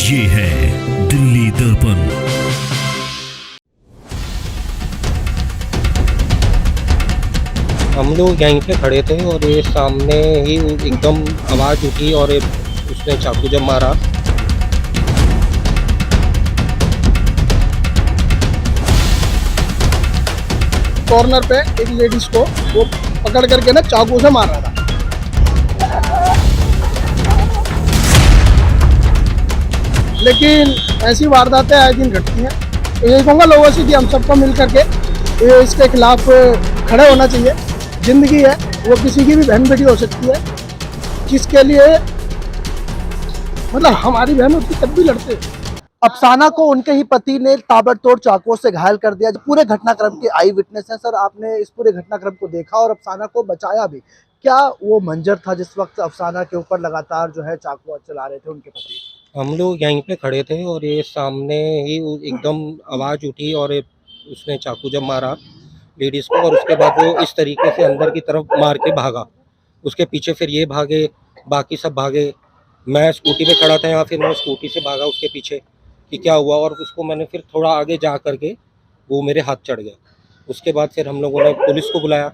ये है दिल्ली दर्पण। हम लोग यहीं पे खड़े थे और ये सामने ही एकदम आवाज़ उठी और उसने चाकू जब मारा। कॉर्नर पे एक लेडीज को वो पकड़ करके ना चाकू से मार रहा था। लेकिन ऐसी वारदातें आए दिन घटती हैं, तो यही कहूँगा लोगों से कि हम सबको मिल करके इसके खिलाफ खड़े होना चाहिए। जिंदगी है, वो किसी की भी बहन बेटी हो सकती है, जिसके लिए मतलब हमारी बहन होती तब भी लड़ते। अफसाना को उनके ही पति ने ताबड़तोड़ चाकुओं से घायल कर दिया। पूरे घटनाक्रम के आई विटनेस हैं सर, आपने इस पूरे घटनाक्रम को देखा और अफसाना को बचाया भी। क्या वो मंजर था जिस वक्त अफसाना के ऊपर लगातार जो है चाकू चला रहे थे उनके पति? हम लोग यहीं पे खड़े थे और ये सामने ही एकदम आवाज़ उठी और उसने चाकू जब मारा लेडीज़ को और उसके बाद वो इस तरीके से अंदर की तरफ मार के भागा। उसके पीछे फिर ये भागे, बाकी सब भागे। मैं स्कूटी पे खड़ा था यहाँ, फिर मैं स्कूटी से भागा उसके पीछे कि क्या हुआ, और उसको मैंने फिर थोड़ा आगे जा करके वो मेरे हाथ चढ़ गया। उसके बाद फिर हम लोगों ने पुलिस को बुलाया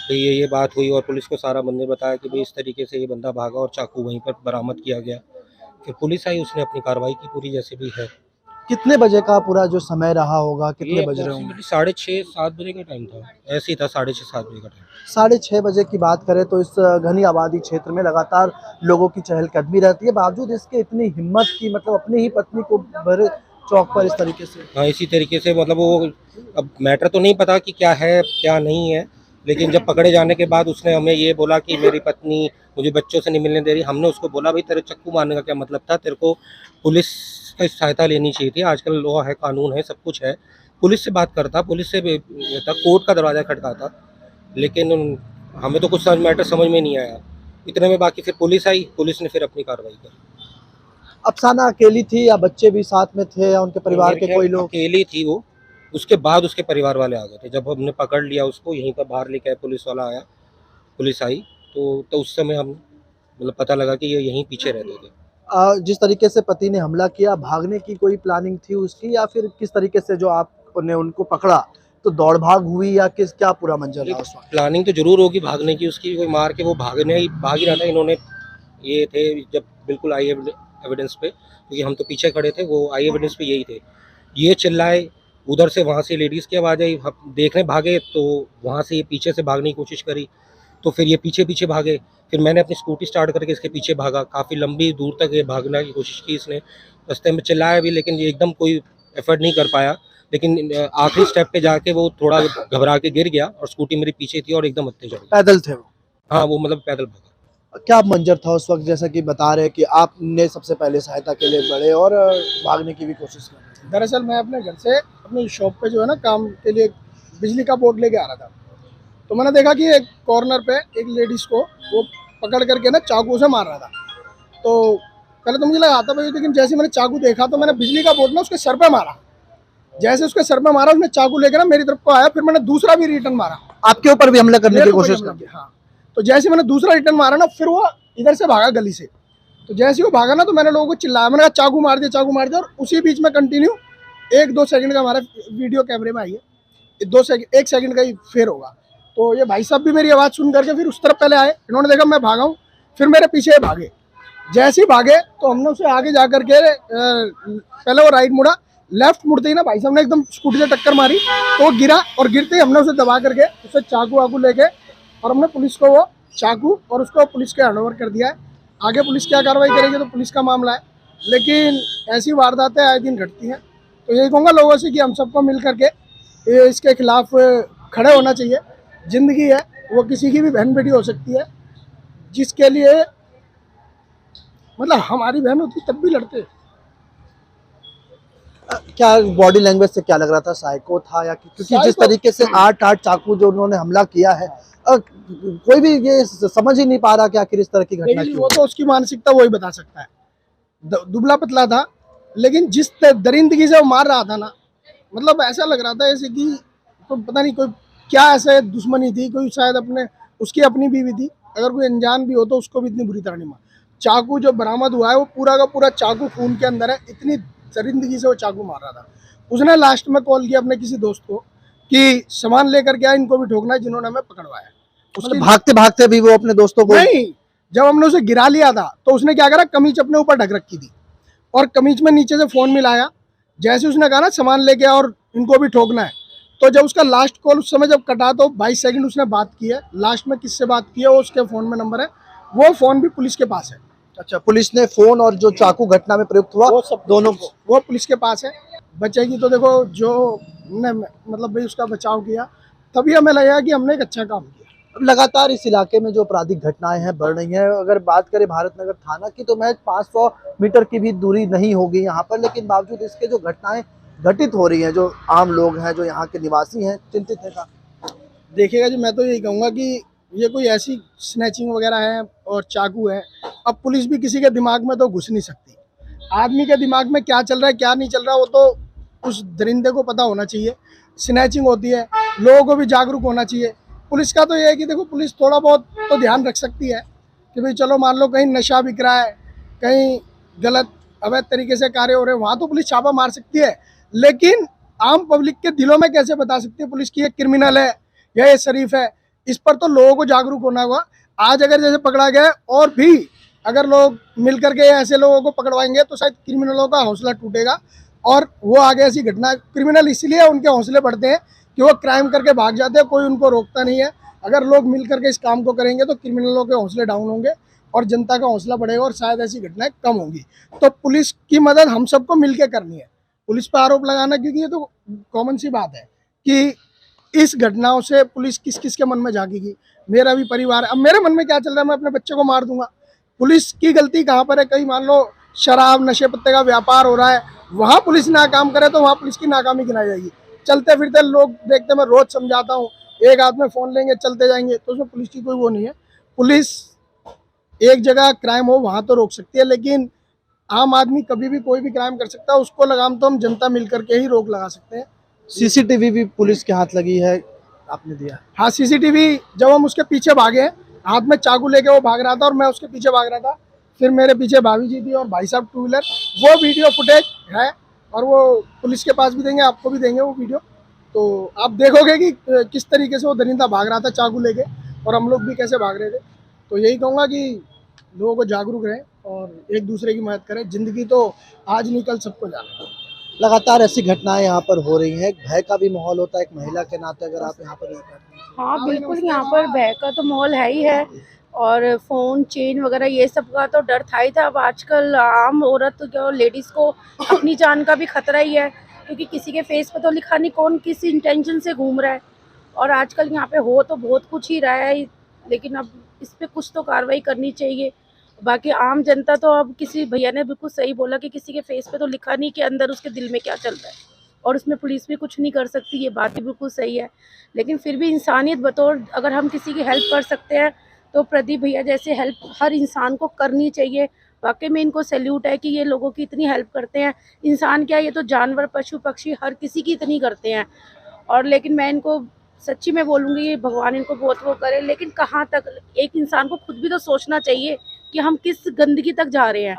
कि ये बात हुई और पुलिस को सारा बंदे बताया कि भाई इस तरीके से ये बंदा भागा और चाकू वहीं पर बरामद किया गया। फिर पुलिस आई, उसने अपनी कार्रवाई की पूरी जैसे भी है। कितने बजे का पूरा जो समय रहा होगा, कितने बज रहे होंगे? 6:30-7 बजे का टाइम था, ऐसे ही था 6:30-7 बजे का टाइम। 6:30 बजे की बात करें तो इस घनी आबादी क्षेत्र में लगातार लोगों की चहलकदमी रहती है, बावजूद इसके इतनी हिम्मत की, मतलब अपनी ही पत्नी को भरे चौक पर इस तरीके से। हाँ, इसी तरीके से मतलब वो, अब मैटर तो नहीं पता कि क्या है क्या नहीं है, लेकिन जब पकड़े जाने के बाद उसने हमें ये बोला कि मेरी पत्नी मुझे बच्चों से नहीं मिलने दे रही। हमने उसको बोला भाई तेरे चक्कू मारने का क्या मतलब था, तेरे को पुलिस की सहायता लेनी चाहिए थी। आजकल लॉ है, कानून है, सब कुछ है। पुलिस से बात करता, पुलिस से था, कोर्ट का दरवाज़ा खटकाता, लेकिन हमें तो कुछ मैटर समझ में नहीं आया। इतने में बाकी फिर पुलिस आई, पुलिस ने फिर अपनी कार्रवाई की। अफसाना अकेली थी या बच्चे भी साथ में थे या उनके परिवार के कोई लोग? अकेली थी वो। उसके बाद उसके परिवार वाले आ गए थे। जब हमने पकड़ लिया उसको, यहीं पर बाहर लेके आए, पुलिस वाला आया, पुलिस आई, तो उस समय हम मतलब पता लगा कि ये यहीं पीछे रहते थे। जिस तरीके से पति ने हमला किया, भागने की कोई प्लानिंग थी उसकी, या फिर किस तरीके से जो आपने उनको पकड़ा तो दौड़ भाग हुई, या किस क्या पूरा मंजर रहा उस वक्त? प्लानिंग तो जरूर होगी भागने की उसकी, कोई मार के वो भाग ही रहा था। इन्होंने ये थे जब बिल्कुल आई एविडेंस पे, क्योंकि हम तो पीछे खड़े थे, वो आई एविडेंस पे यही थे। ये चिल्लाए, उधर से वहाँ से लेडीज़ की आवाज़ आई, हम देखने भागे तो वहाँ से ये पीछे से भागने की कोशिश करी, तो फिर ये पीछे पीछे भागे। फिर मैंने अपनी स्कूटी स्टार्ट करके इसके पीछे भागा, काफ़ी लंबी दूर तक ये भागने की कोशिश की इसने। रास्ते में चिल्लाया भी, लेकिन ये एकदम कोई एफर्ट नहीं कर पाया। लेकिन आखिरी स्टेप पे जाके वो थोड़ा घबरा के गिर गया और स्कूटी मेरी पीछे थी और एकदम हत्थे चढ़ गई। पैदल थे वो? हाँ, वो मतलब पैदल भागा। क्या मंजर था उस वक्त, जैसा कि बता रहे कि आपने सबसे पहले सहायता के लिए बढ़े और भागने की भी कोशिश कर रहे थे? दरअसल मैं अपने घर से अपनी शॉप पे जो है ना काम के लिए बिजली का बोर्ड लेके आ रहा था, तो मैंने देखा कि एक कॉर्नर पे एक लेडीज को वो पकड़ करके ना चाकू से मार रहा था। तो पहले तो मुझे लगा आता भाई, लेकिन जैसे मैंने चाकू देखा तो मैंने बिजली का बोर्ड ना उसके सर पे मारा। जैसे उसके सर पे मारा, उसने चाकू लेकर ना मेरी तरफ को आया, फिर मैंने दूसरा भी रिटर्न मारा। आपके ऊपर भी हमला करने की कोशिश हमला की? किया, हाँ। तो जैसे मैंने दूसरा रिटर्न मारा ना, फिर वो इधर से भागा गली से। तो जैसे वो भागा ना, तो मैंने लोगों को चिल्लाया, मैंने कहा चाकू मार दिया, चाकू मार दिया। और उसी बीच में कंटिन्यू 1-2 सेकंड का हमारा वीडियो कैमरे में आई है, 1 सेकंड का ही फेर होगा। तो ये भाई साहब भी मेरी आवाज़ सुन करके फिर उस तरफ पहले आए, इन्होंने देखा मैं भागा हूँ, फिर मेरे पीछे भागे। जैसे ही भागे तो हमने उसे आगे जा करके पहले वो राइट मुड़ा, लेफ्ट मुड़ते ही ना भाई साहब ने एकदम स्कूटी से टक्कर मारी, तो वो गिरा, और गिरते ही हमने उसे दबा करके उसे चाकू वाकू लेके और हमने पुलिस को वो चाकू और उसको पुलिस के हैंडओवर कर दिया है। आगे पुलिस क्या कार्रवाई करेगी तो पुलिस का मामला है, लेकिन ऐसी वारदातें आए दिन घटती हैं, तो यही कहूँगा लोगों से कि हम सबको मिल करके इसके खिलाफ खड़े होना चाहिए। जिंदगी है, वो किसी की भी बहन बेटी हो सकती है, जिसके लिए मतलब हमारी बहन होती तब भी लड़ते। क्या बॉडी लैंग्वेज से क्या लग रहा था, साइको था या क्योंकि जिस तरीके से 8 चाकू जो उन्होंने हमला किया है, कोई भी ये समझ ही नहीं पा रहा कि आखिर इस तरह की घटना क्यों? वो तो उसकी मानसिकता वही बता सकता है। दुबला पतला था, लेकिन जिस दरिंदगी से वो मार रहा था ना, मतलब ऐसा लग रहा था जैसे कि तो पता नहीं कोई क्या ऐसे दुश्मनी थी, कोई शायद अपने उसकी अपनी बीवी थी, अगर कोई अनजान भी हो तो उसको भी इतनी बुरी तरह नहीं मार। चाकू जो बरामद हुआ है वो पूरा का पूरा चाकू खून के अंदर है, इतनी दरिंदगी से वो चाकू मार रहा था। उसने लास्ट में कॉल किया अपने किसी दोस्त को कि सामान लेकर के आए, इनको भी ठोकना है जिन्होंने हमें पकड़वाया। मतलब भागते भागते भी वो अपने दोस्तों को नहीं, जब हमने उसे गिरा लिया था तो उसने क्या करा, कमीज अपने ऊपर ढक रखी थी और कमीज में नीचे से फोन मिलाया। जैसे उसने कहा ना सामान लेके आओ और इनको भी ठोकना है, तो जब उसका लास्ट कॉल उस समय जब कटा तो 22 सेकंड उसने बात की है। लास्ट में किससे बात की है वो उसके फोन में नंबर है, वो फोन भी पुलिस के पास है। अच्छा, पुलिस ने फोन और जो चाकू घटना में प्रयुक्त हुआ वो सब दोनों वो पुलिस के पास है। बच्चे की तो देखो जो ने मतलब भाई उसका बचाव किया, तभी हमें लगा कि हमने एक अच्छा काम किया। लगातार इस इलाके में जो आपराधिक घटनाएं हैं बढ़ रही हैं। अगर बात करें भारत नगर थाना की तो महज 500 मीटर की भी दूरी नहीं होगी यहाँ पर, लेकिन बावजूद इसके जो घटनाएं घटित हो रही हैं, जो आम लोग हैं, जो यहाँ के निवासी हैं, चिंतित है। देखिएगा जी, मैं तो यही कहूँगा कि ये कोई ऐसी स्नैचिंग वगैरह है और चाकू है, अब पुलिस भी किसी के दिमाग में तो घुस नहीं सकती। आदमी के दिमाग में क्या चल रहा है क्या नहीं चल रहा वो तो उस दरिंदे को पता होना चाहिए। स्नैचिंग होती है, लोगों को भी जागरूक होना चाहिए। पुलिस का तो ये है कि देखो पुलिस थोड़ा बहुत तो ध्यान रख सकती है कि भाई चलो मान लो कहीं नशा बिक रहा है, कहीं गलत अवैध तरीके से कार्य हो रहे हैं, वहाँ तो पुलिस छापा मार सकती है। लेकिन आम पब्लिक के दिलों में कैसे बता सकती है पुलिस की ये क्रिमिनल है या ये शरीफ है? इस पर तो लोगों को जागरूक होना होगा। आज अगर जैसे पकड़ा गया और भी अगर लोग मिल करके ऐसे लोगों को पकड़वाएंगे तो शायद क्रिमिनलों का हौसला टूटेगा और वो आगे ऐसी घटना, क्रिमिनल इसलिए उनके हौसले बढ़ते हैं कि वो क्राइम करके भाग जाते हैं, कोई उनको रोकता नहीं है। अगर लोग मिल करके इस काम को करेंगे तो क्रिमिनलों के हौसले डाउन होंगे और जनता का हौसला बढ़ेगा और शायद ऐसी घटनाएं कम होंगी। तो पुलिस की मदद हम सबको मिलकर करनी है। पुलिस पर आरोप लगाना, क्योंकि ये तो कॉमन सी बात है कि इस घटनाओं से पुलिस किस किस के मन में जागेगी। मेरा भी परिवार है, अब मेरे मन में क्या चल रहा है, मैं अपने बच्चे को मार दूंगा। पुलिस की गलती कहाँ पर है? कहीं मान लो शराब नशे पत्ते का व्यापार हो रहा है, वहाँ पुलिस नाकाम करे तो वहाँ पुलिस की नाकामी गिनाई जाएगी। चलते फिरते लोग देखते, मैं रोज समझाता हूँ, एक हाथ में फोन लेंगे चलते जाएंगे, तो उसमें पुलिस की कोई वो नहीं है। पुलिस एक जगह क्राइम हो वहाँ तो रोक सकती है, लेकिन आम आदमी कभी भी कोई भी क्राइम कर सकता है, उसको लगाम तो हम जनता मिल करके ही रोक लगा सकते हैं। सीसीटीवी भी पुलिस के हाथ लगी है, आपने दिया। हाँ, सीसीटीवी जब हम उसके पीछे भागे, हाथ में चाकू लेके वो भाग रहा था और मैं उसके पीछे भाग रहा था, फिर मेरे पीछे भाभी जी थी और भाई साहब टू व्हीलर, वो वीडियो फुटेज है और वो पुलिस के पास भी देंगे, आपको भी देंगे वो वीडियो। तो आप देखोगे कि किस तरीके से वो दरिंदा भाग रहा था चाकू लेके और हम लोग भी कैसे भाग रहे थे। तो यही कहूँगा कि लोगों को जागरूक रहें और एक दूसरे की मदद करें। जिंदगी तो आज नहीं कल सबको जाना है। लगातार ऐसी घटनाएं यहाँ पर हो रही हैं, भय का भी माहौल होता है एक महिला के नाते। अगर आप यहाँ पर हाँ बिल्कुल, यहाँ पर भय का तो माहौल है ही है और फ़ोन चेन वगैरह ये सब का तो डर था ही था। अब आजकल आम औरत तो क्या, लेडीज़ को अपनी जान का भी खतरा ही है, क्योंकि किसी के फेस पे तो लिखा नहीं कौन किस इंटेंशन से घूम रहा है। और आजकल यहाँ पे हो तो बहुत कुछ ही रहा है, लेकिन अब इस पे कुछ तो कार्रवाई करनी चाहिए। बाकी आम जनता तो, अब किसी भैया ने बिल्कुल सही बोला कि किसी के फेस पे तो लिखा नहीं कि अंदर उसके दिल में क्या चल रहा है, और उसमें पुलिस भी कुछ नहीं कर सकती, ये बात भी बिल्कुल सही है। लेकिन फिर भी इंसानियत बतौर अगर हम किसी की हेल्प कर सकते हैं तो प्रदीप भैया जैसे हेल्प हर इंसान को करनी चाहिए। वाकई में इनको सैल्यूट है कि ये लोगों की इतनी हेल्प करते हैं। इंसान क्या, ये तो जानवर पशु पक्षी हर किसी की इतनी करते हैं। और लेकिन मैं इनको सच्ची में बोलूँगी, भगवान इनको बहुत वो करे, लेकिन कहाँ तक एक इंसान को खुद भी तो सोचना चाहिए कि हम किस गंदगी तक जा रहे हैं,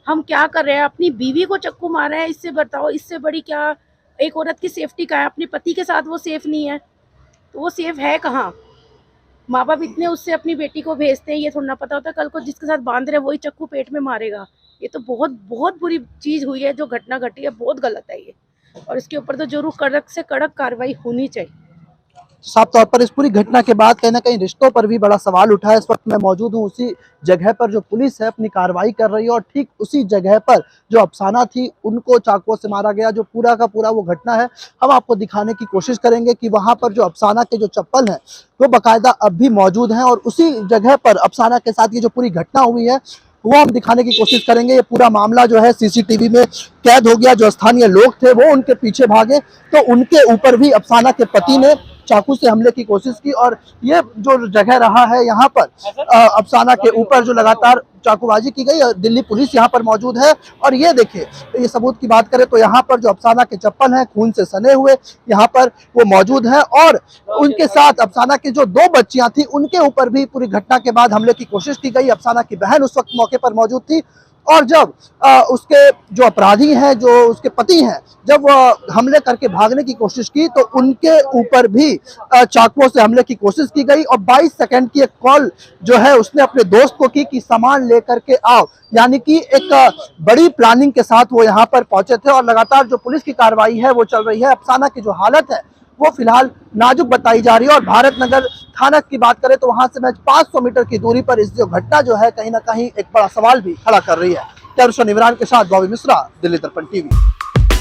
हम क्या कर रहे हैं। अपनी बीवी को चक्कू मार रहे हैं, इससे बताओ इससे बड़ी क्या एक औरत की सेफ्टी का है? अपने पति के साथ वो सेफ नहीं है तो वो सेफ है कहाँ? माँ बाप इतने उससे अपनी बेटी को भेजते हैं, ये थोड़ा ना पता होता कल को जिसके साथ बांध रहे वही चक्कू पेट में मारेगा। ये तो बहुत बहुत बुरी चीज़ हुई है, जो घटना घटी है बहुत गलत है ये, और इसके ऊपर तो जरूर कड़क से कड़क कार्रवाई होनी चाहिए। साफ तौर पर इस पूरी घटना के बाद कहीं ना कहीं रिश्तों पर भी बड़ा सवाल उठा है। इस वक्त मैं मौजूद हूँ उसी जगह पर जो पुलिस है अपनी कार्रवाई कर रही है, और ठीक उसी जगह पर जो अफसाना थी उनको चाकुओं से मारा गया, जो पूरा का पूरा वो घटना है हम आपको दिखाने की कोशिश करेंगे कि वहाँ पर जो अफसाना के जो चप्पल हैं वो बाकायदा अब भी मौजूद हैं, और उसी जगह पर अफसाना के साथ ये जो पूरी घटना हुई है वो हम दिखाने की कोशिश करेंगे। ये पूरा मामला जो है सीसीटीवी में कैद हो गया। जो स्थानीय लोग थे वो उनके पीछे भागे तो उनके ऊपर भी अफसाना के पति ने चाकू से हमले की कोशिश की। और ये जो जगह रहा है यहाँ पर अफसाना के ऊपर जो लगातार चाकूबाजी की गई, दिल्ली पुलिस यहाँ पर मौजूद है। और ये देखिए, ये सबूत की बात करें तो यहाँ पर जो अफसाना के चप्पल हैं खून से सने हुए यहाँ पर वो मौजूद है। और उनके साथ अफसाना की जो 2 बच्चियां थी उनके ऊपर भी पूरी घटना के बाद हमले की कोशिश की गई। अफसाना की बहन उस वक्त मौके पर मौजूद थी। और जब उसके जो अपराधी हैं, जो उसके पति हैं, जब वो हमले करके भागने की कोशिश की तो उनके ऊपर भी चाकुओं से हमले की कोशिश की गई। और 22 सेकंड की एक कॉल जो है उसने अपने दोस्त को की कि सामान लेकर के आओ, यानी कि एक बड़ी प्लानिंग के साथ वो यहाँ पर पहुंचे थे। और लगातार जो पुलिस की कार्रवाई है वो चल रही है। अफसाना की जो हालत है वो फिलहाल नाजुक बताई जा रही है। और भारत नगर थाना की बात करें तो वहां से मैं 500 मीटर की दूरी पर इस जो घटना जो है कहीं ना कहीं एक बड़ा सवाल भी खड़ा कर रही है। कैमरा इमरान के साथ बॉबी मिश्रा, दिल्ली दर्पण टीवी।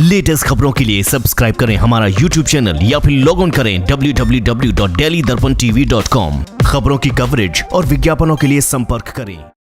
लेटेस्ट खबरों के लिए सब्सक्राइब करें हमारा यूट्यूब चैनल या फिर लॉग ऑन करें www.delhidarpantv.com। खबरों की कवरेज और विज्ञापनों के लिए संपर्क करें।